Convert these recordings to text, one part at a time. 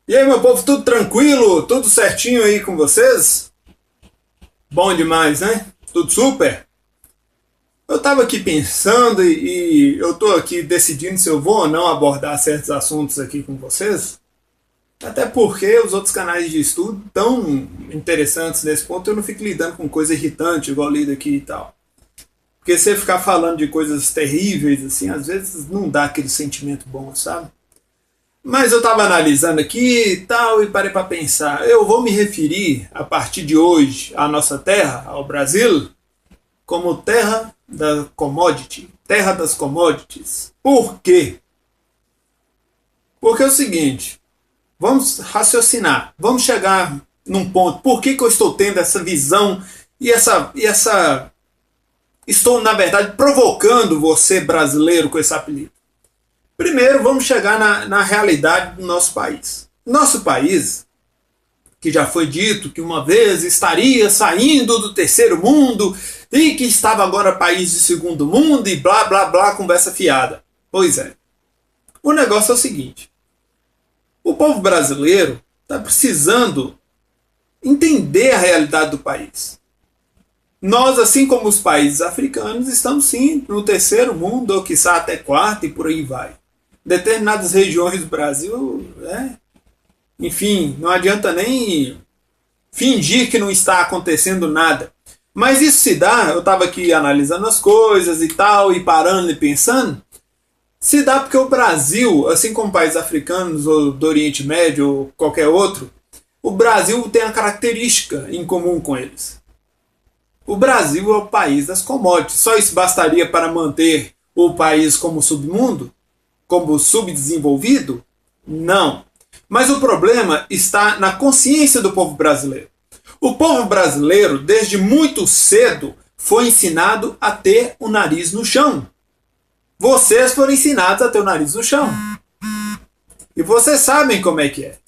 E aí, meu povo, tudo tranquilo? Tudo certinho aí com vocês? Bom demais, né? Tudo super? Eu tava aqui pensando e eu tô aqui decidindo se eu vou ou não abordar certos assuntos aqui com vocês. Até porque os outros canais de estudo tão interessantes nesse ponto, eu não fico lidando com coisa irritante, igual lido aqui e tal. Porque você ficar falando de coisas terríveis, assim, às vezes não dá aquele sentimento bom, sabe? Mas eu estava analisando aqui e tal, e parei para pensar. Eu vou me referir, a partir de hoje, à nossa terra, ao Brasil, como terra da commodity, terra das commodities. Por quê? Porque é o seguinte, vamos raciocinar, vamos chegar num ponto. Por que eu estou tendo essa visão e essa estou, na verdade, provocando você brasileiro com esse apelido? Primeiro, vamos chegar na realidade do nosso país. Nosso país, que já foi dito que uma vez estaria saindo do terceiro mundo e que estava agora país de segundo mundo e blá blá blá, conversa fiada. Pois é. O negócio é o seguinte: o povo brasileiro está precisando entender a realidade do país. Nós, assim como os países africanos, estamos sim no terceiro mundo, ou quiçá até quarto e por aí vai. Determinadas regiões do Brasil, enfim, não adianta nem fingir que não está acontecendo nada. Mas isso se dá, eu estava aqui analisando as coisas e tal, e parando e pensando, se dá porque o Brasil, assim como países africanos ou do Oriente Médio ou qualquer outro, o Brasil tem a característica em comum com eles. O Brasil é o país das commodities. Só isso bastaria para manter o país como submundo? Como subdesenvolvido? Não. Mas o problema está na consciência do povo brasileiro. O povo brasileiro, desde muito cedo, foi ensinado a ter o nariz no chão. Vocês foram ensinados a ter o nariz no chão. E vocês sabem como é que é.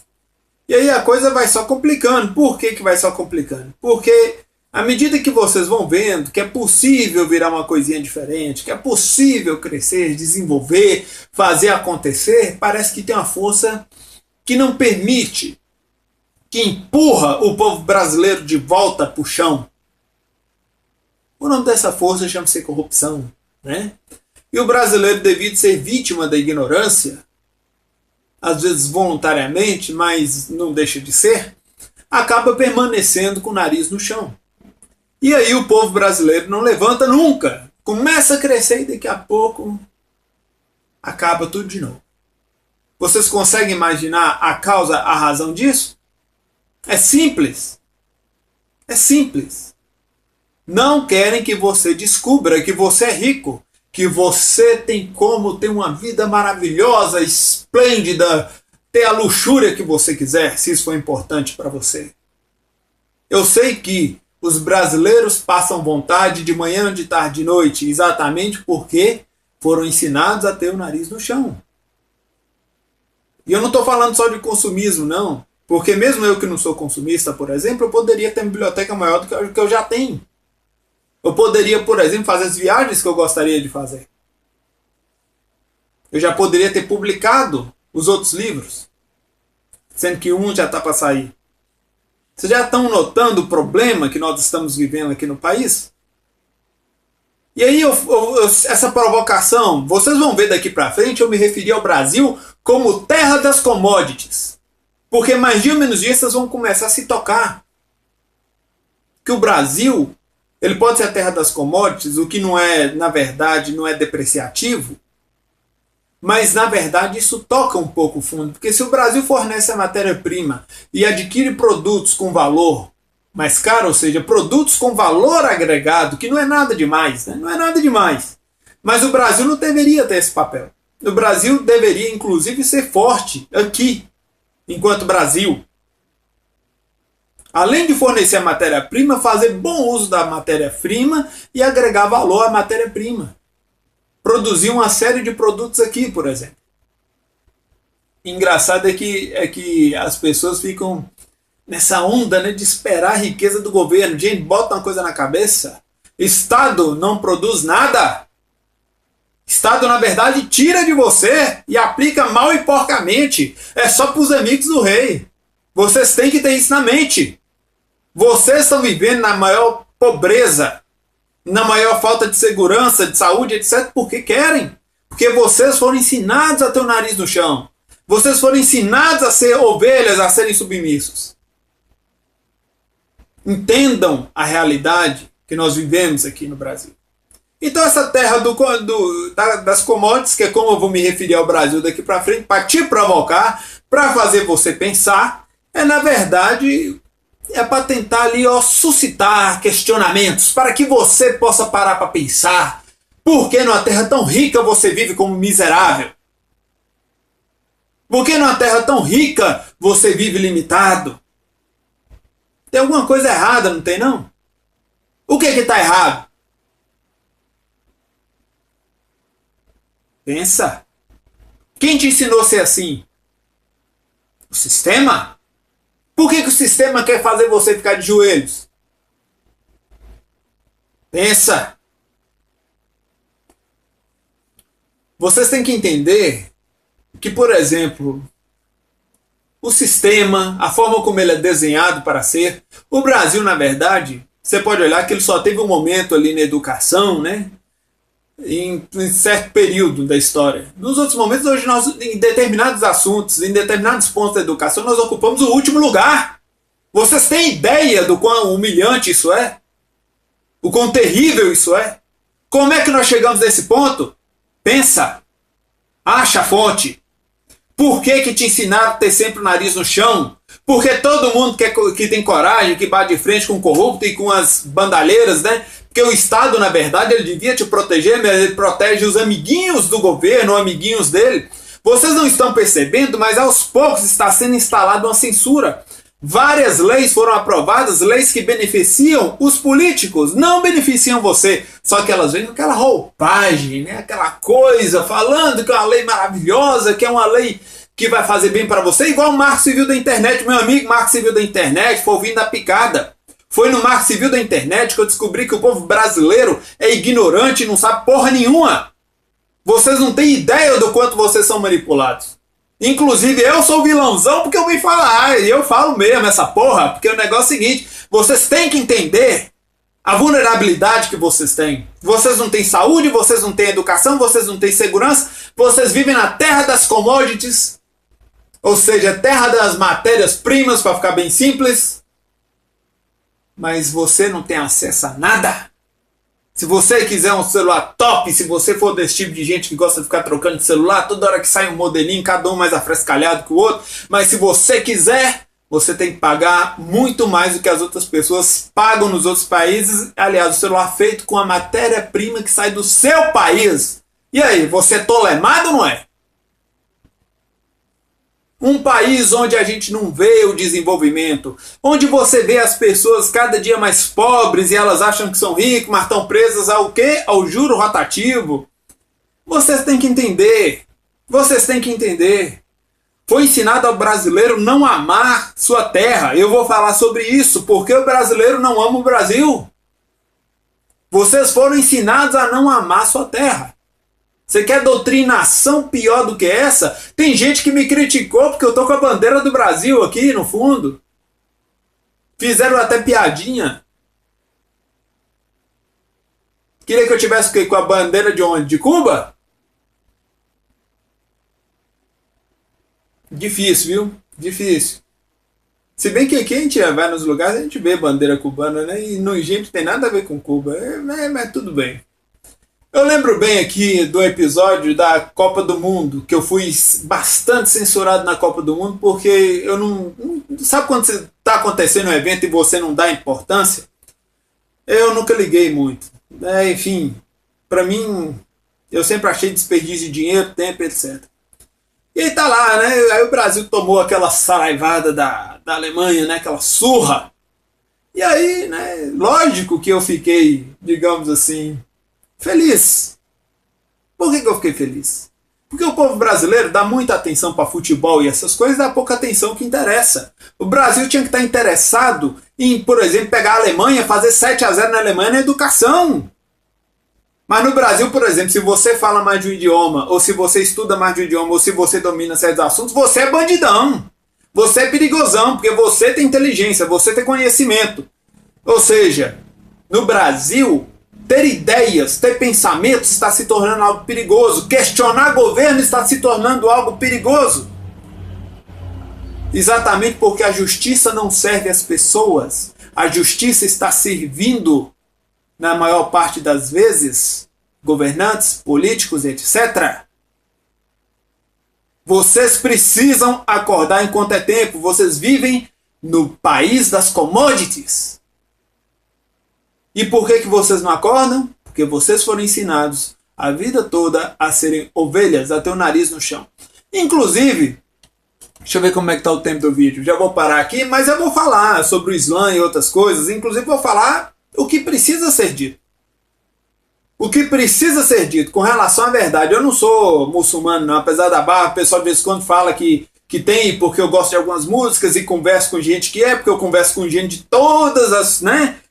E aí a coisa vai só complicando. Por que vai só complicando? Porque à medida que vocês vão vendo que é possível virar uma coisinha diferente, que é possível crescer, desenvolver, fazer acontecer, parece que tem uma força que não permite, que empurra o povo brasileiro de volta para o chão. O nome dessa força chama-se corrupção, né? E o brasileiro, devido ser vítima da ignorância, às vezes voluntariamente, mas não deixa de ser, acaba permanecendo com o nariz no chão. E aí o povo brasileiro não levanta nunca. Começa a crescer e daqui a pouco acaba tudo de novo. Vocês conseguem imaginar a causa, a razão disso? É simples. É simples. Não querem que você descubra que você é rico, que você tem como ter uma vida maravilhosa, esplêndida, ter a luxúria que você quiser, se isso for importante para você. Eu sei que os brasileiros passam vontade de manhã, de tarde, de noite, exatamente porque foram ensinados a ter o nariz no chão. E eu não estou falando só de consumismo, não. Porque mesmo eu que não sou consumista, por exemplo, eu poderia ter uma biblioteca maior do que eu já tenho. Eu poderia, por exemplo, fazer as viagens que eu gostaria de fazer. Eu já poderia ter publicado os outros livros, sendo que um já está para sair. Vocês já estão notando o problema que nós estamos vivendo aqui no país? E aí, essa provocação, vocês vão ver daqui para frente, eu me referi ao Brasil como terra das commodities. Porque mais dia ou menos dia vocês vão começar a se tocar. Que o Brasil, ele pode ser a terra das commodities, o que não é, na verdade, não é depreciativo. Mas, na verdade, isso toca um pouco o fundo. Porque se o Brasil fornece a matéria-prima e adquire produtos com valor mais caro, ou seja, produtos com valor agregado, que não é nada demais, né? Não é nada demais. Mas o Brasil não deveria ter esse papel. O Brasil deveria, inclusive, ser forte aqui, enquanto Brasil. Além de fornecer a matéria-prima, fazer bom uso da matéria-prima e agregar valor à matéria-prima. Produzir uma série de produtos aqui, por exemplo. Engraçado é que as pessoas ficam nessa onda, né, de esperar a riqueza do governo. Gente, bota uma coisa na cabeça. Estado não produz nada. Estado, na verdade, tira de você e aplica mal e porcamente. É só para os amigos do rei. Vocês têm que ter isso na mente. Vocês estão vivendo na maior pobreza, na maior falta de segurança, de saúde, etc. Porque querem. Porque vocês foram ensinados a ter o nariz no chão. Vocês foram ensinados a ser ovelhas, a serem submissos. Entendam a realidade que nós vivemos aqui no Brasil. Então essa terra das commodities, que é como eu vou me referir ao Brasil daqui para frente, para te provocar, para fazer você pensar, na verdade, para tentar ali suscitar questionamentos, para que você possa parar para pensar. Por que numa terra tão rica você vive como miserável? Por que numa terra tão rica você vive limitado? Tem alguma coisa errada, não tem não? O que está errado? Pensa. Quem te ensinou a ser assim? O sistema? Por que o sistema quer fazer você ficar de joelhos? Pensa. Vocês têm que entender que, por exemplo, o sistema, a forma como ele é desenhado para ser, o Brasil, na verdade, você pode olhar que ele só teve um momento ali na educação, né? Em certo período da história. Nos outros momentos, hoje nós, em determinados assuntos, em determinados pontos da educação, nós ocupamos o último lugar. Vocês têm ideia do quão humilhante isso é? O quão terrível isso é? Como é que nós chegamos nesse ponto? Pensa. Acha a fonte. Por que te ensinaram a ter sempre o nariz no chão? Porque todo mundo que tem coragem, que bate de frente com o corrupto e com as bandalheiras, né? Porque o Estado, na verdade, ele devia te proteger, mas ele protege os amiguinhos do governo, amiguinhos dele. Vocês não estão percebendo, mas aos poucos está sendo instalada uma censura. Várias leis foram aprovadas, leis que beneficiam os políticos, não beneficiam você. Só que elas vêm com aquela roupagem, né? Aquela coisa, falando que é uma lei maravilhosa, que é uma lei que vai fazer bem para você, igual o Marco Civil da Internet. Meu amigo, Marco Civil da Internet foi ouvindo a picada. Foi no Marco Civil da Internet que eu descobri que o povo brasileiro é ignorante e não sabe porra nenhuma. Vocês não têm ideia do quanto vocês são manipulados. Inclusive eu sou vilãozão porque eu vim falar, e eu falo mesmo essa porra, porque o negócio é o seguinte, vocês têm que entender a vulnerabilidade que vocês têm. Vocês não têm saúde, vocês não têm educação, vocês não têm segurança, vocês vivem na terra das commodities, ou seja, terra das matérias-primas, para ficar bem simples, mas você não tem acesso a nada. Se você quiser um celular top, se você for desse tipo de gente que gosta de ficar trocando de celular, toda hora que sai um modelinho, cada um mais afrescalhado que o outro, mas se você quiser, você tem que pagar muito mais do que as outras pessoas pagam nos outros países. Aliás, o celular feito com a matéria-prima que sai do seu país. E aí, você é tolemado ou não é? Um país onde a gente não vê o desenvolvimento, onde você vê as pessoas cada dia mais pobres e elas acham que são ricos, mas estão presas ao quê? Ao juro rotativo. Vocês têm que entender. Vocês têm que entender. Foi ensinado ao brasileiro não amar sua terra. Eu vou falar sobre isso, porque o brasileiro não ama o Brasil. Vocês foram ensinados a não amar sua terra. Você quer doutrinação pior do que essa? Tem gente que me criticou porque eu tô com a bandeira do Brasil aqui no fundo. Fizeram até piadinha. Queria que eu tivesse o quê? Com a bandeira de onde? De Cuba? Difícil, viu? Difícil. Se bem que aqui a gente vai nos lugares, a gente vê bandeira cubana, né? E no gente tem nada a ver com Cuba. Mas tudo bem. Eu lembro bem aqui do episódio da Copa do Mundo, que eu fui bastante censurado na Copa do Mundo, porque eu não... Sabe quando você está acontecendo um evento e você não dá importância? Eu nunca liguei muito. Enfim, para mim, eu sempre achei desperdício de dinheiro, tempo, etc. E aí tá lá, né? Aí o Brasil tomou aquela saraivada da Alemanha, né? Aquela surra. E aí, né? Lógico que eu fiquei, digamos assim, feliz. Por que eu fiquei feliz? Porque o povo brasileiro dá muita atenção para futebol e essas coisas, dá pouca atenção que interessa. O Brasil tinha que estar interessado em, por exemplo, pegar a Alemanha, fazer 7-0 na Alemanha na educação. Mas no Brasil, por exemplo, se você fala mais de um idioma, ou se você estuda mais de um idioma, ou se você domina certos assuntos, você é bandidão. Você é perigosão, porque você tem inteligência, você tem conhecimento. Ou seja, no Brasil, ter ideias, ter pensamentos está se tornando algo perigoso. Questionar governo está se tornando algo perigoso. Exatamente porque a justiça não serve às pessoas. A justiça está servindo, na maior parte das vezes, governantes, políticos, etc. Vocês precisam acordar enquanto é tempo. Vocês vivem no país das commodities. E por que vocês não acordam? Porque vocês foram ensinados a vida toda a serem ovelhas, a ter o nariz no chão. Inclusive, deixa eu ver como é que está o tempo do vídeo. Já vou parar aqui, mas eu vou falar sobre o Islã e outras coisas. Inclusive vou falar o que precisa ser dito. O que precisa ser dito com relação à verdade. Eu não sou muçulmano, não. Apesar da barra, o pessoal de vez em quando fala que tem, porque eu gosto de algumas músicas e converso com gente que é, porque eu converso com gente de todas as,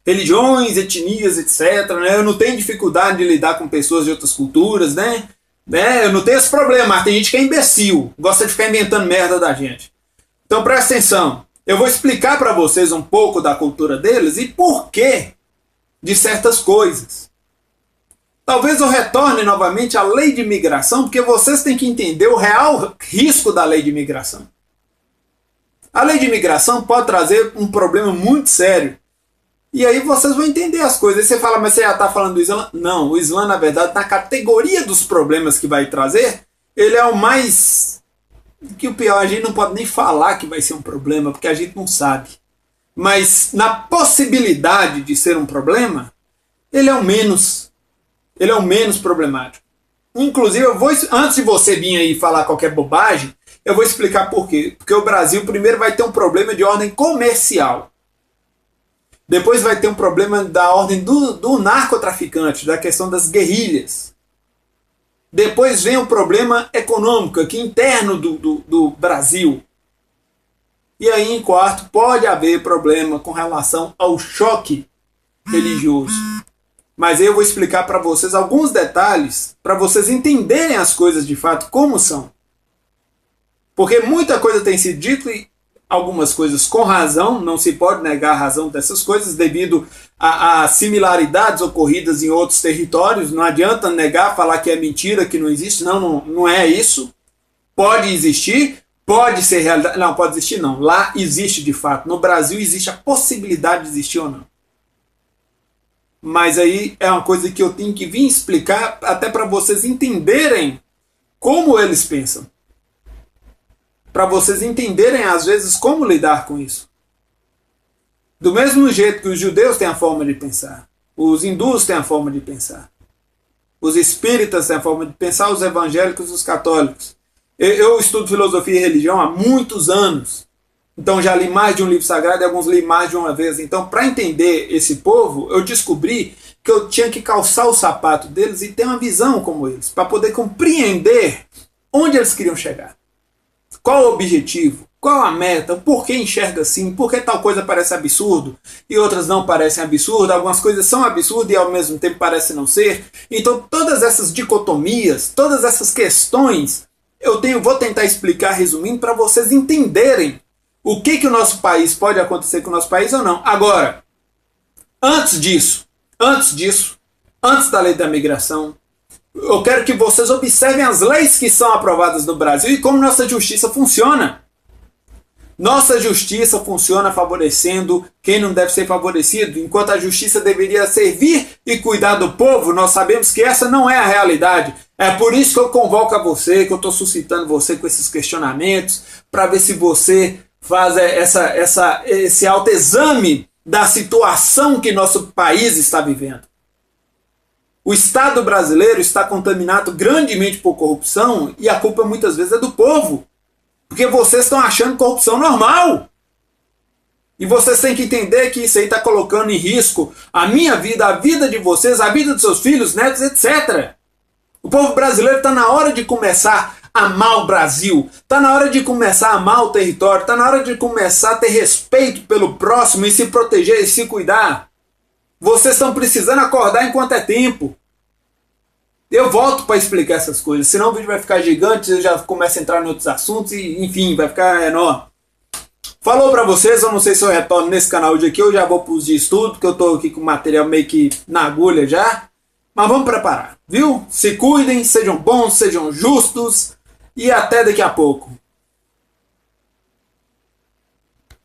religiões, etnias, etc. Eu não tenho dificuldade de lidar com pessoas de outras culturas, eu não tenho esse problema, mas tem gente que é imbecil, gosta de ficar inventando merda da gente. Então presta atenção, eu vou explicar para vocês um pouco da cultura deles e porquê de certas coisas. Talvez eu retorne novamente à lei de imigração, porque vocês têm que entender o real risco da lei de imigração. A lei de imigração pode trazer um problema muito sério. E aí vocês vão entender as coisas. Aí você fala, mas você já está falando do Islã? Não, o Islã, na verdade, na categoria dos problemas que vai trazer, ele é o mais... que o pior, a gente não pode nem falar que vai ser um problema, porque a gente não sabe. Mas na possibilidade de ser um problema, ele é o menos problemático. Inclusive, antes de você vir aí falar qualquer bobagem, eu vou explicar por quê. Porque o Brasil primeiro vai ter um problema de ordem comercial. Depois vai ter um problema da ordem do narcotraficante, da questão das guerrilhas. Depois vem o problema econômico, aqui interno do Brasil. E aí, em quarto, pode haver problema com relação ao choque religioso. Mas aí eu vou explicar para vocês alguns detalhes, para vocês entenderem as coisas de fato como são. Porque muita coisa tem sido dita e algumas coisas com razão, não se pode negar a razão dessas coisas devido a similaridades ocorridas em outros territórios. Não adianta negar, falar que é mentira, que não existe. Não é isso. Pode existir, pode ser realidade. Não, pode existir não. Lá existe de fato. No Brasil existe a possibilidade de existir ou não. Mas aí é uma coisa que eu tenho que vir explicar até para vocês entenderem como eles pensam. Para vocês entenderem, às vezes, como lidar com isso. Do mesmo jeito que os judeus têm a forma de pensar, os hindus têm a forma de pensar, os espíritas têm a forma de pensar, os evangélicos e os católicos. Eu estudo filosofia e religião há muitos anos, então já li mais de um livro sagrado e alguns li mais de uma vez. Então, para entender esse povo, eu descobri que eu tinha que calçar o sapato deles e ter uma visão como eles, para poder compreender onde eles queriam chegar. Qual o objetivo? Qual a meta? Por que enxerga assim? Por que tal coisa parece absurdo e outras não parecem absurdas? Algumas coisas são absurdas e ao mesmo tempo parecem não ser. Então todas essas dicotomias, todas essas questões, vou tentar explicar resumindo para vocês entenderem o que o nosso país pode acontecer com o nosso país ou não. Agora, antes da lei da migração, eu quero que vocês observem as leis que são aprovadas no Brasil e como nossa justiça funciona. Nossa justiça funciona favorecendo quem não deve ser favorecido, enquanto a justiça deveria servir e cuidar do povo. Nós sabemos que essa não é a realidade. É por isso que eu convoco a você, que eu estou suscitando você com esses questionamentos, para ver se você faz esse autoexame da situação que nosso país está vivendo. O Estado brasileiro está contaminado grandemente por corrupção e a culpa muitas vezes é do povo. Porque vocês estão achando corrupção normal. E vocês têm que entender que isso aí está colocando em risco a minha vida, a vida de vocês, a vida dos seus filhos, netos, etc. O povo brasileiro está na hora de começar a amar o Brasil. Está na hora de começar a amar o território. Está na hora de começar a ter respeito pelo próximo e se proteger e se cuidar. Vocês estão precisando acordar enquanto é tempo. Eu volto para explicar essas coisas, senão o vídeo vai ficar gigante, eu já começo a entrar em outros assuntos e, enfim, vai ficar enorme. Falou pra vocês, eu não sei se eu retorno nesse canal de aqui, eu já vou pros de estudo, porque eu tô aqui com o material meio que na agulha já. Mas vamos preparar, viu? Se cuidem, sejam bons, sejam justos e até daqui a pouco.